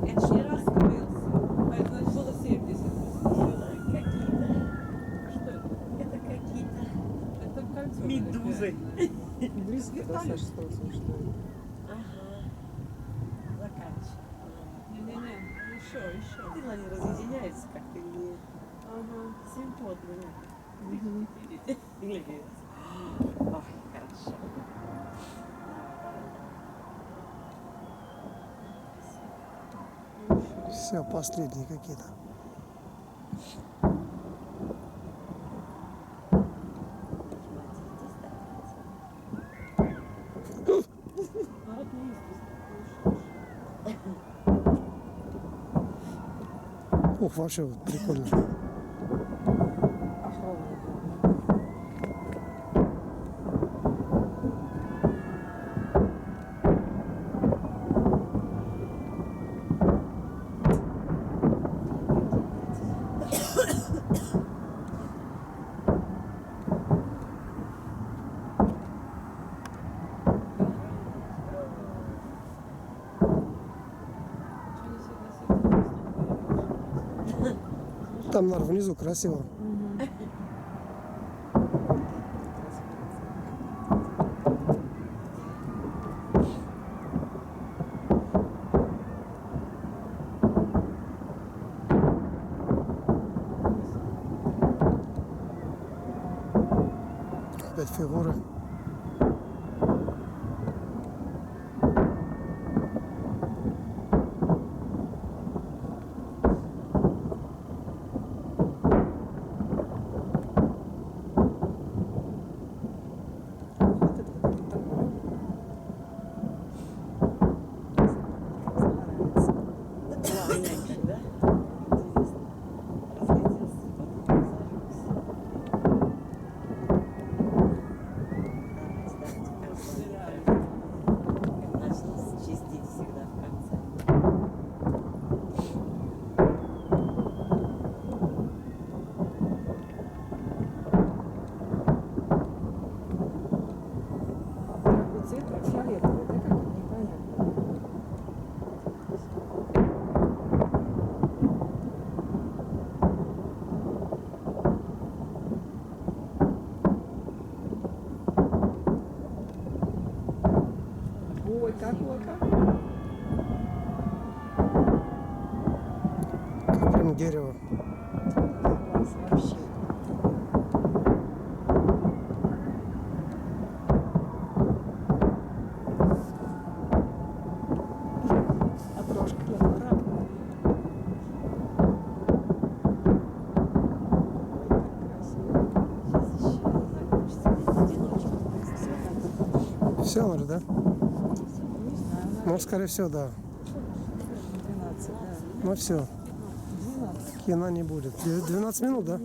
Это ж не раскрылся. А это значит было 70. Какие-то. Что это? Это какие-то Это кольцо. медузы. Близко достаточно, что Ага. Заканчивай. Не-не-не. Еще. Видно, они разъединяются как-то или Ага. симпотные. Или ох, хорошо. Все, последние какие-то. Народ не ест. Ух, вообще вот прикольно. охрана. Там, наверное, внизу красиво. Опять фигуры. Вот это вот такое. Нравится. Ладненько, да? Интересно. Разлетелся, потом разорвался. Давайте, в конце. Начну чистить всегда в конце. Какой цвет? Как фиолетовый, да? Как непонятно. Ой, какой. Как прям дерево. Класс вообще. А трошки лавра. Ой, как красиво. Сейчас еще закончится без одиночки. Все, наверное, да? Не знаю, Ну, скорее всего, да. 12, да. Ну все, 12. кино не будет. 12 минут, да?